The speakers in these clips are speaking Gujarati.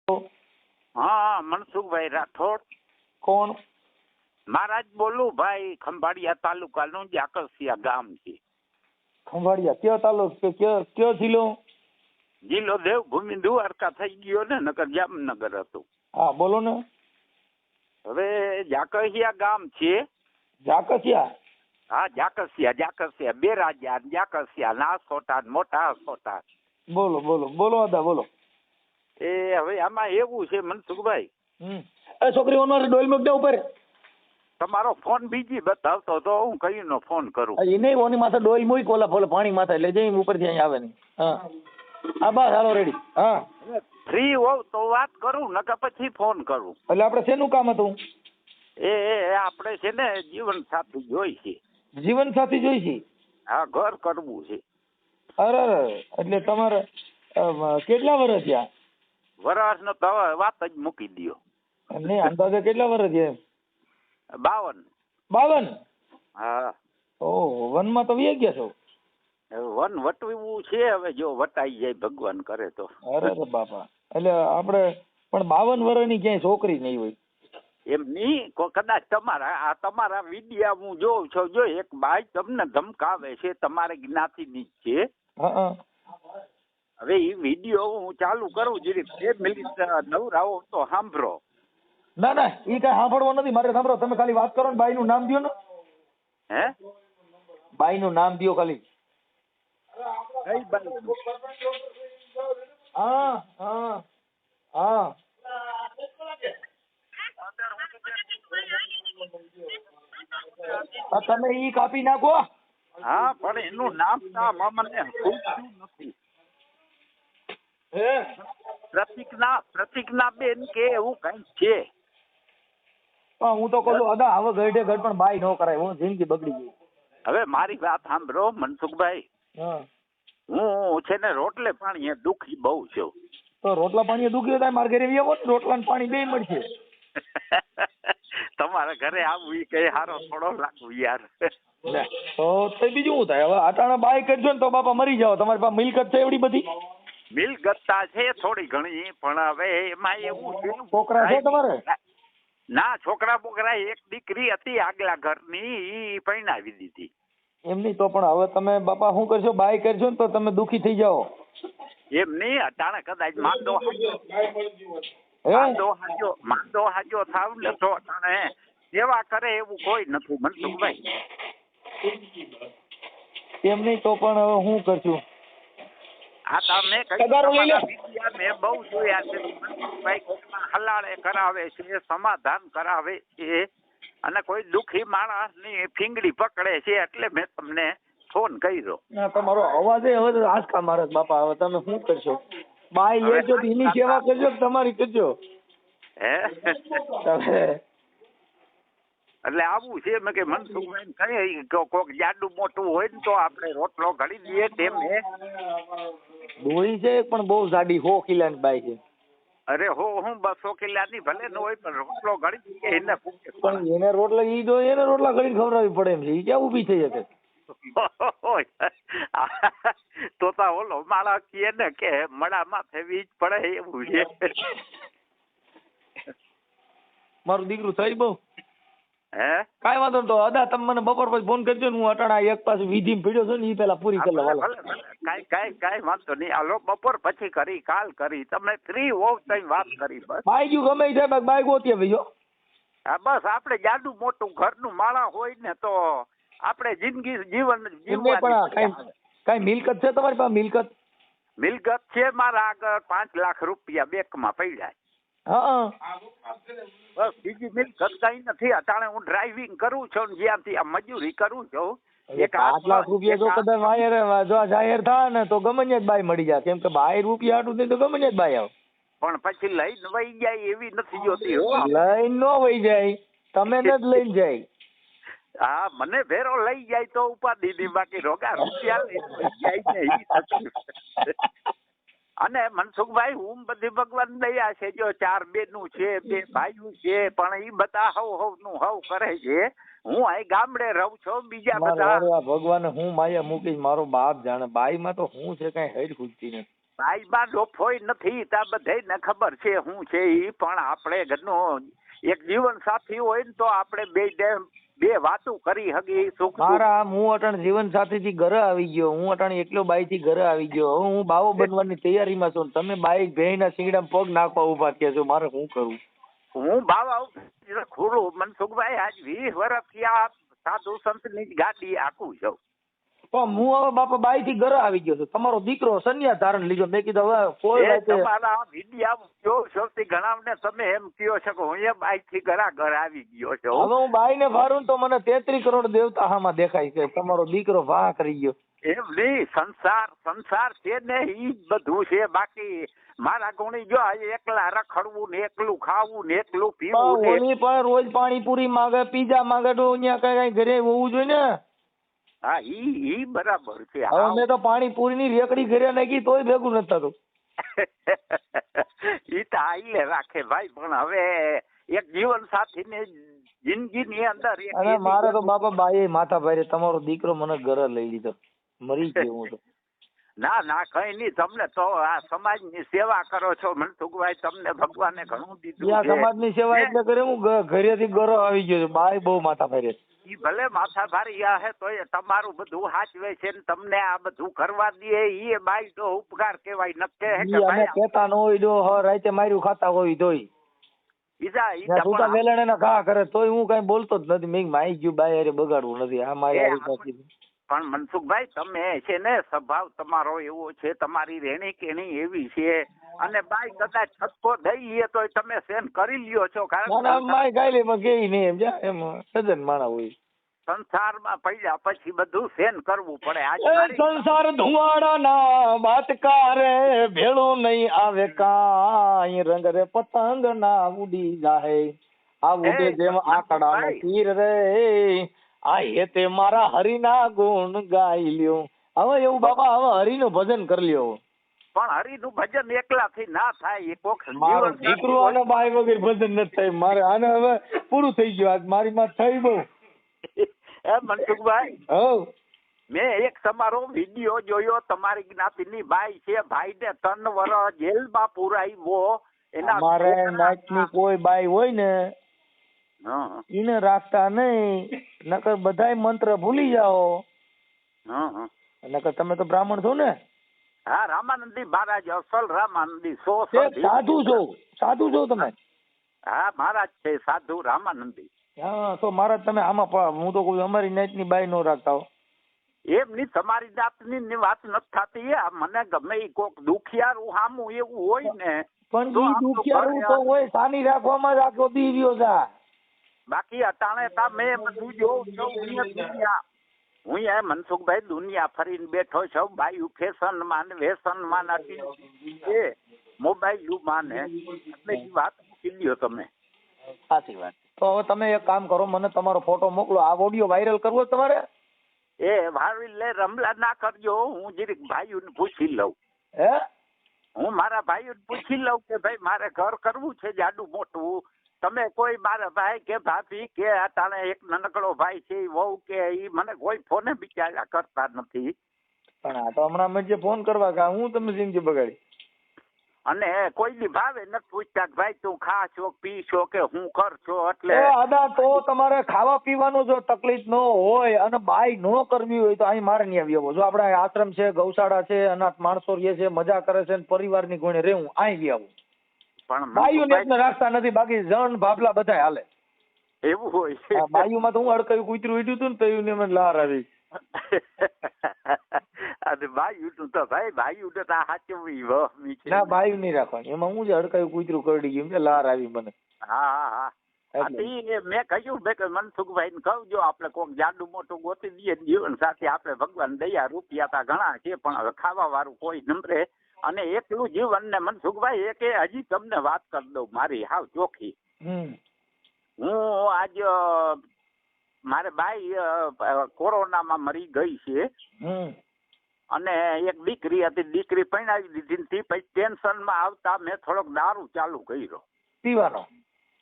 હા, મનસુખભાઈ રાઠોડ. કોણ? મહારાજ બોલું ભાઈ, ખંભાળિયા તાલુકાનું જાકરસિયા ગામ છે. ખંભાળિયા કયો તાલુકો, કયો જિલ્લો? જિલ્લો દેવભૂમિ દ્વારકા થઈ ગયો ને, નકર જામનગર હતું. હા બોલો ને. હવે જાકરસિયા ગામ છે. જાકસિયા? હા, જાકરસિયા બે રાજા, જાકરસિયા નાસોટા મોટા આસોટા. બોલો બોલો બોલો અદા બોલો. એ હવે આમાં એવું છે મનસુખભાઈ, એ છોકરી ઓનર ડોલ મૂક દે ઉપર. તમારો ફોન બીજી બતાવતો તો હું કઈનો ફોન કરું. એ નહીં, ઓની માથે ડોલ મૂક, ઓલા ફોલે પાણી માથે એટલે જઈ ઉપરથી અહીં આવે નહીં. હા હા બસ હાલો રેડી. હા ફ્રી હોવ તો વાત કરું, નકર પછી ફોન કરું. એટલે આપણે શેનું કામ હતું? એ આપણે છે ને જીવન સાથી જોઈ છે. જીવન સાથી જોઈ છે? હા, ઘર કરવું છે. અરે એટલે તમારે કેટલા વર્ષ થયા? વરસનો તો વાત જ મૂકી દો. નહીં, અંદાજે કેટલા વર્ષ થયા? 52. 52? હા. ઓહ, વનમાં તો વ્યા ગયા છો. વન વટવું છે, હવે જો વટાઈ જાય ભગવાન કરે તો. અરે બાપા, એટલે આપણે પણ 52 વર્ષની ક્યાંય છોકરી નહીં હોય. એમ નહીં, કદાચ તમારા વિડિયા હું જોઉં છું, જો એક બાઈ તમને ધમકાવે છે, તમારે જ્ઞાતિની જ છે. હા. હવે એ વિડિયો હું ચાલુ કરું, જરીક 2 મિનિટ નવરાવો તો સાંભળો. ના ના, એ કઈ સાંભળવો નથી મારે. સાંભળો, તમે ખાલી વાત કરો ને, બાઈનું નામ દો ને. હે? બાઈનું નામ દો ખાલી. કઈ બાઈ? હા હા હા. તમે ઈ કાપી નાખો. હા, પણ એનું નામ મને પૂછ્યું નથી. પ્રતિજ્ઞા બેન કે એવું કઈ છે. હું તો કહું છું અદા, હવે ગઢે ગઢ પણ બાઈ ન કરાય, હું જિંદગી બગડી ગઈ. હવે મારી વાત સાંભળો મનસુખભાઈ, હું છે ને રોટલે પાણી દુખી બહુ છું. તો રોટલા પાણી દુખી થાય, મારા ઘરે આવો, રોટલા ને પાણી બે મળશે. તમારા ઘરે આવું એ કઈ હારો થોડો લાગુ યાર. તો બીજું શું થાય? હવે અટાણા બાઈ કરજો ને તો બાપા મરી જાવ. તમારી પાસે મિલકત છે એવડી બધી? મિલકતતા છે થોડી ઘણી, પણ હવે એમાં એવું છે. છોકરા છે તમારે? ના, છોકરા બોકરા એક દીકરી હતી આગલા ઘરની, ઈ પરણાવી દીધી. એમ નહીં તો પણ હવે તમે બાપા શું કરશો? બાઈ કરશો ને તો તમે દુખી થઈ જાઓ. એમ નહીં, અટાણે કદાચ માંદો હાજો થાવ ને તો અટાણે સેવા કરે એવું કોઈ નથી મનસુખભાઈ. એમ નહીં તો પણ હવે શું કરશું? આ તમે મેં બહુ જોયા છે મનસુખભાઈ, કોઈના હલાળે કરાવે છે, સમાધાન કરાવે છે, અને કોઈ દુખી માણસ ની ફીંગડી પકડે છે, એટલે મેં તમને ફોન કર્યો. ના, તમારો અવાજ હવે આંચકા મારે બાપા. હવે તમે શું કરશો? બાઈ લેજો તો એની સેવા કરજો, તમારી કરજો. હે? એટલે આવું છે મેં કે મનસુખભાઈ કઈ કોઈક જાડું મોટું હોય ને તો આપણે રોટલો ઘડી દઈએ તેમ. ડોળી છે પણ બહુ જાડી, 100 કિલાની બાઈ છે. અરે હું 200 કિલાની ભલે ન હોય પણ રોટલો ઘડી દઈએ એને. પણ એને રોટલા ઈ જો એને રોટલા ઘડીને ખવડાવવી પડે એમ છે. ઈ ક્યાં ઊભી થઈ જશે? તો ઓલો માળા કહે ને કે મડા માથે વીજ પડે એવું છે. મારું દીકરું થઈ બહુ. હે? કાંઈ વાંધો નહીં. તો અદા તમે મને બપોર પછી ફોન કરજો ને, હું અટાણા એક પાસે વિધિ પીડ્યો છું ને એ પેલા પૂરી કરી લઉં. કાંઈ વાંધો નહીં. હાલો બપોર પછી કરી, કાલ કરી, તમે ફ્રી હોવ તો વાત કરી. બસ બાઈ ગયું ગમે છે, બાઈ ગોતી ભાઈ. હા, બસ આપણે જાડું મોટું ઘરનું માળા હોય ને તો આપણે જિંદગી જીવન જીવવાની. કઈ મિલકત છે તમારી પાસે? મિલકત છે મારા આગળ 5 લાખ રૂપિયા બેંકમાં પડ્યા. હા, બસ બીજી મિલકત કઈ નથી. અટાણે હું ડ્રાઇવિંગ કરું છું ને જ્યાંથી આ મજૂરી કરું છું. 5 લાખ રૂપિયા જો કદાચ જો જાહેર થાય ને તો ગમે જ બાઈ મળી જાય. કેમ કે બાઈ રૂપિયા આટલું નહીં તો ગમે જ બાઈ આવે. પણ પછી લઈને વહી જાય એવી નથી જોતી. લઈને નો વહી જાય, તમે જ લઈને જાય. હા, મને ભેરો લઈ જાય તો ઉપાધિ ની, બાકી રોગા રૂપિયા લઈ જાય ને. અને મનસુખભાઈ, હું બધી ભગવાન દયા છે, જો 4 બેનું છે, 2 ભાઈઓ છે, પણ એ બધા હવ નું હવ કરે છે. હું અહીં ગામડે રહું છું, બીજા બધા ભગવાન હું માયા મૂકીશ, મારો બાપ જાણે. બાઈ માં તો હું છે કઈ હેડ ખૂટતી નથી. બાઈમાં ડોફોય નથી તા બધાયને ખબર છે શું છે ઈ, પણ આપણે ઘરનો એક જીવન સાથી હોય ને તો આપણે બે વાતો કરી હગી સુખ મારા હું અટાણ જીવન સાથી થી ઘરે આવી ગયો, હું અટાણ એકલો બાઈ થી ઘરે આવી ગયો, હું બાવો બનવાની તૈયારીમાં છું, તમે બાઈ ભેંના શીંગડામાં પગ નાખવા ઉભા થયા છો, મારે શું કરવું? હું બાવા ખુરું મનસુખભાઈ આજ 20 વર્ષથી આ સાધુ સંતની જ ગાડી આખું છું. પણ હું હવે બાપા બાઈ થી ઘરે આવી ગયો છું, તમારો દીકરો સંન્યાસ ધારણ લીધો, મેં કીધું હવે કોઈ એ તમારા વિડિયા જો સૌથી ઘણા તમે એમ કયો છો કે હું એ બાઈ થી ઘર આવી ગયો છું. હવે હું બાઈ ને ફારું તો મને 33 કરોડ દેવતા હામાં દેખાય છે, તમારો દીકરો વાહ કરી ગયો. એમ નહીં, સંસાર છે ને ઈ બધું છે, બાકી મારા ગુણી જો એકલા રખડવું ને એકલું ખાવું ને એકલું પીવું ને ઓલી પણ રોજ પાણીપુરી માંગે, પીઝા માંગે તો અહીંયા કઈ ઘરે હોવું જોઈએ ને. હા ઈ બરાબર છે. હવે મેં તો પાણીપુરી ની રેકડી ઘરે નાખી તોય ભેગું નથી થતું. ઈ તો આઈલે રાખે ભાઈ, પણ હવે એક જીવન સાથી ને જિંદગી ની અંદર અને મારે તો બાપા બાઈ માથા ભાઈ તમારો દીકરો મને ઘરે લઈ લીધો, મરી ગયો હું તો. ના કઈ નહીં, તમને તો આ સમાજ ની સેવા કરો છો મનસુખભાઈ, તમને ભગવાને ઘણું દીધું છે. સમાજ ની સેવા એટલે કરે હું ઘરેથી ઘરે આવી ગયો છું, બાઈ બહુ માથા ભાઈ. ઈ ભલે માથા ભારી હે તો એ તમારું બધું હાચવે છે ને તમને આ બધું કરવા દે, ઈ બાઈ તો ઉપકાર કહેવાય. નક્કે કેતા ન હોય દો રાતે માર્યું ખાતા હોય તોય ઈજા વેલણે ના ઘા કરે તોય હું કઈ બોલતો જ નથી. મેં માઈ ગયું બાઈ અરે બગાડવું નથી, આ મારી. પણ મનસુખભાઈ તમે છે ને સ્વભાવ તમારો એવો છે, તમારી રેણી કેણી એવી છે, અને બાઈ કદાચ છટકો દઈએ તો તમે સહન કરી લ્યો છો. કારણ માય ગાયલી માં ગઈ નહીં એમ સજન માણા હોય. સંસારમાં પડ્યા પછી બધું સહન કરવું પડે. સંસાર ધુવાડા ના બાતકારે ભેળું નહીં આવે કાંઈ, રંગ રે પતંગ ના ઉડી જાય, આ ઉડે જેમ આકડા નો તીર રે, આ હેતે મારા હરિના ગુણ ગાઈ લ્યો. હવે એવું બાપા હવે હરિનું ભજન કરી લ્યો. પણ હરિનું ભજન એકલાથી ના થાય, મારો દીકરો અને બાઈ વગર ભજન નથી થાય મારે. આને હવે પૂરું થઈ ગયું, આજ મારી માં થઈ બહુ. મનસુખભાઈ મેં એક તમારો વિડીયો જોયો, તમારી જ્ઞાતિની બાઈ છે, ભાઈ ને 3 વર્ષ જેલમાં પુરાવ્યો. એના મારે નાચની કોઈ બાઈ હોય ને એને રાખતા નહીં, નકર બધાય મંત્ર ભૂલી જાઓ. નકર તમે તો બ્રાહ્મણ છો ને? હા, રામાનંદી મહારાજ, અસલ રામાનંદી. સાધુ છો તમે? હા, મહારાજ છે સાધુ રામાનંદી. હા, તો મહારાજ તમે આમાં હું તો કોઈ અમારી નાઈટ ની બાઈ નો રાખતા હો. એમ ની તમારી જાતની વાત નથી થતી. મને ગમે એ કોક દુખિયારું હામું એવું હોય ને, પણ ઈ દુખિયારું તો હોય, સાની રાખવામાં જ આખો દી રહ્યો છે. બાકી અટાણે તમે બધું જો હું એ મનસુખભાઈ દુનિયા ફરીને બેઠો છું, બાયું ફેશન માં વેસન માં નથી, મોબાઈલ માં ને એટલે એ વાત મૂકી લ્યો તમે. સાચી વાત. તો હવે તમે એક કામ કરો, મને તમારો ફોટો મોકલો, આ ઓડિયો વાયરલ કરવો તમારે? એ વાયરલ રમલા ના કરજો, હું જરીક ભાઈઓને પૂછી લઉં. હું મારા ભાઈઓને પૂછી લઉં કે ભાઈ મારે ઘર કરવું છે જાડું મોટું, તમે કોઈ મારા ભાઈ કે ભાભી કે અટાણે એક નાનકડો ભાઈ છે વહુ કે ઈ મને કોઈ ફોને બિચારા કરતા નથી. પણ આ તો હમણાં મેં જે ફોન કરવા કા હું તમે જિંદગી બગાડી. અને કોઈ દી ભાવે નથી પૂછતા કે ભાઈ તું ખા છો પી છો કે હું કર છો. એટલે આદા તો તમારે ખાવા પીવાનું જો તકલીફ ન હોય અને બાઈ ન કરવી હોય તો અહીં મારે નહીં આવી આવો. જો આપડા આશ્રમ છે, ગૌશાળા છે, અનાથ માણસો રહે છે, મજા કરે છે, પરિવારની ગુણે રહેવું, અહીં બી આવું. પણ બાઈઓને રાખતા નથી, બાકી જણ ભાભલા બધા હાલે. એવું હોય બાઈઓમાં તો હું અડકાયું કૂતરું ઉડ્યું હતું ને તો મને લાર આવી. અને બાયું તો ભાઈ બાયું તો સાચું ના બાયું નહીં રાખવાની, એમાં હું જ અડકાયું કૂતરું કરડી ગયું લાર આવી મને. હા મેં કહ્યું મનસુખભાઈ ને કહું જો આપડે કોઈક જાડું મોટું ગોતી દઈએ જીવન સાથે, આપડે ભગવાન દયા રૂપિયા તા ઘણા છે પણ હવે ખાવા વાળું કોઈ નંબરે. અને એકલું જીવન ને મનસુખભાઈ એક હજી તમને વાત કરી દઉં મારી હાવ ચોખ્ખી. હું આજ મારે બાઈ કોરોનામાં મરી ગઈ છે અને એક દીકરી હતી, દીકરી પરણાવી દીધી, પછી ટેન્શનમાં આવતા મેં થોડોક દારૂ ચાલુ કર્યો પીવાનો.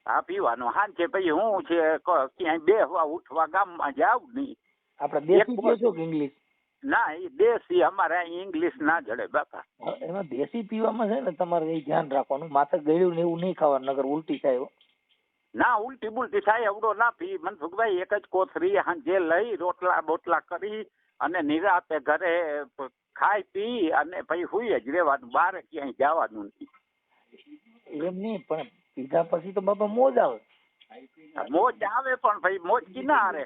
હા પીવાનો. હાંજે પછી હું છે ક્યાંય બેહવા ઉઠવા ગામમાં જાવ નહીં. આપણે દેશી પીઓ છો કે ઇંગ્લિશ? ના એ દેશી અમારે અહીં ઇંગ્લિશ ના જડે બાપા. એમાં દેશી પીવામાં છે ને તમારે એ ધ્યાન રાખવાનું, માથે ગળ્યું ને એવું નહીં ખાવાનું, નગર ઉલટી થાય હો. ના ઉલટી બુલટી થાય એવડો ના પી મનસુખભાઈ. એક જ કોથરી હાંજે લઈ રોટલા બોટલા કરી અને નિરાતે ઘરે ખાઈ પી અને પછી હુઈ જ રહેવાનું, બહાર ક્યાંય જવાનું નહીં. એમ નહીં, પણ પીધા પછી તો બાપા મોજ આવે. મોજ આવે પણ ભાઈ મોજ કી ના હારે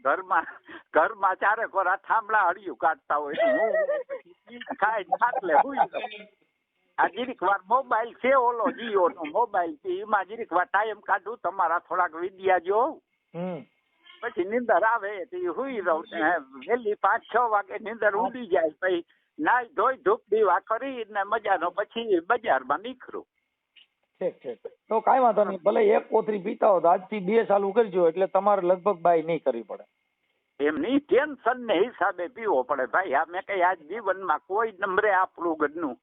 ઘરમાં ચારે કોરા થાંભલા હળિયું કાઢતા હોય હું ખાઈ ખાટલે હુઈ જાઉં. આ જીરીક વાર મોબાઈલ છે ઓલો જીઓ નો મોબાઈલ છે એમાં જીરીક વાર ટાઈમ કાઢું, તમારા થોડાક વિડિયા જોઉં, પછી નીંદર આવે તો હુઈ રહું. વહેલી 5-6 વાગે નીંદર ઉડી જાય, પછી નાઈ ધોઈ ધૂપ દીવા કરીને મજાનો પછી બજારમાં નીકળું. તો કાંઈ વાંધો નહીં, ભલે એક કોથરી પીતા હો તો આજથી 2 ચાલુ કરજો, એટલે તમારે લગભગ બાય નહીં કરવી પડે. એમની ટેન્શન ને હિસાબે પીવો પડે ભાઈ. આ મેં કઈ આજ જીવનમાં કોઈ નંબરે આપણું ગઢનું.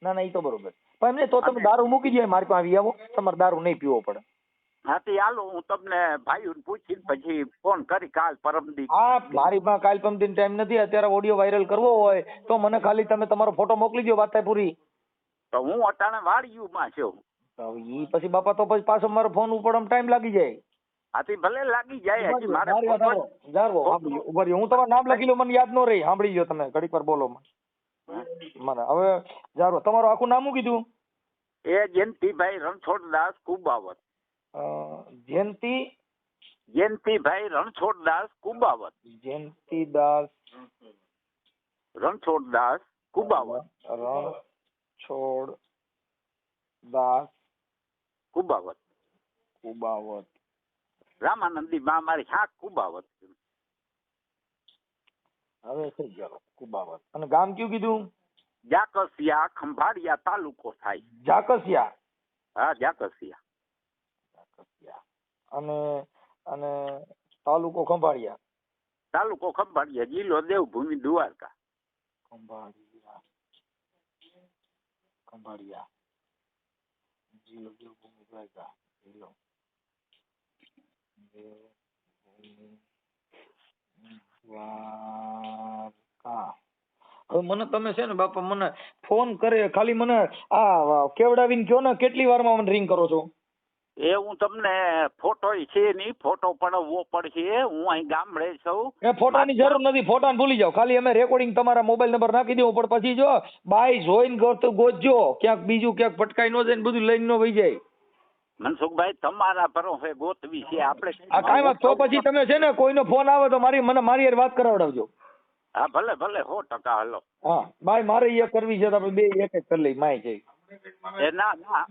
ના ના, એ તો બરોબર. પણ એમને તો તમે દારૂ મૂકી દો, મારી પાસે આવી આવો, તમારે દારૂ નહીં પીવો પડે. હા તે હાલો, હું તમને ભાઈ પૂછીને પછી ફોન કરી કાલ પરમદી. હા, મારી પાસે કાલ પરમદી ટાઈમ નથી, અત્યારે ઓડિયો વાયરલ કરવો હોય તો મને ખાલી તમે તમારો ફોટો મોકલી દો, વાત થાય પૂરી. તો હું અટાણે વાડીયુમાં છું. ઈ પછી બાપા તો પછી પાછો મારો ફોન ઉપર ટાઈમ લાગી જાય. આથી ભલે લાગી જાય, હજી મારે ઉભા રહ્યો, હું તમારું નામ લખી લઉં, મને યાદ ન રહી. સાંભળી લો તમે, ઘડીક વાર બોલો મને. હવે જારો તમારું આખું નામ શું કીધું? એ જયંતિભાઈ રણછોડદાસ કુબાવત. જયંતિભાઈ રણછોડદાસ કુબાવત. જયંતિદાસ રણછોડદાસ કુબાવત. રણછોડદાસ કુબાવત. રામાનંદી માં મારી શાક કુબાવત. હવે થઈ ગયો કુબાવત. અને ગામ કયું કીધું? જાકસિયા, ખંભાળિયા તાલુકો થાય. જાકસિયા? હા, જાકસિયા. અને અને તાલુકો ખંભાળિયા? તાલુકો ખંભાળિયા, જિલ્લો દેવભૂમિ દ્વારકા. ખંભાળિયા જિલ્લો દેવભૂમિ દ્વારકા. જિલ્લો દ્વારકા. હવે મને તમે છે ને બાપા મને ફોન કરે, ખાલી મને આ કેવડાવીને કયો ને કેટલી વારમાં મને રિંગ કરો છો? એ હું તમને ફોટો છે નહીં, ફોટો પડાવવો પડશે. હું અહીં ગામડે છું. એ ફોટાની જરૂર નથી, ફોટાને ભૂલી જાઓ. ખાલી અમે રેકોર્ડિંગ તમારા મોબાઈલ નંબર નાખી દેવું, પણ પછી જો બાય જોઈને ગોતજો, ક્યાંક બીજું ક્યાંક ભટકાઈ ન જાય ને બધું લઈને ન વહી જાય. મનસુખભાઈ તમારા ભરોસે ગોતવી છે આપણે. આ કાંઈ વાત, તો પછી તમે છે ને કોઈનો ફોન આવે તો મારી હારે વાત કરાવડાવજો. હા ભલે ભલે, 100% હાલો. હા ભાઈ, મારે એ કરવી છે તો આપણે બે એક એક કરી લઈ. માય છે એ ના ના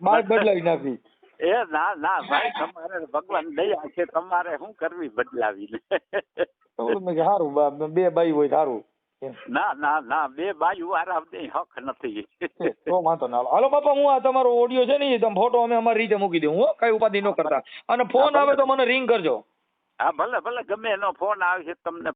મારે બદલાવી નાખી. એ ના ના ભાઈ, તમારે ભગવાન દયા છે, તમારે શું કરવી બદલાવી. સારું, બે બાઈ હોય સારું. ના ના ના, બે બાજુ આરામ હક નથી. તો વાંધો ના. હાલો બાપા, હું આ તમારો ઓડિયો છે ને તમે ફોટો અમે અમારી રીતે મૂકી દઉં, હું કઈ ઉપાધિ ન કરતા. અને ફોન આવે તો મને રિંગ કરજો. હા ભલે ભલે, ગમે એનો ફોન આવે છે તમને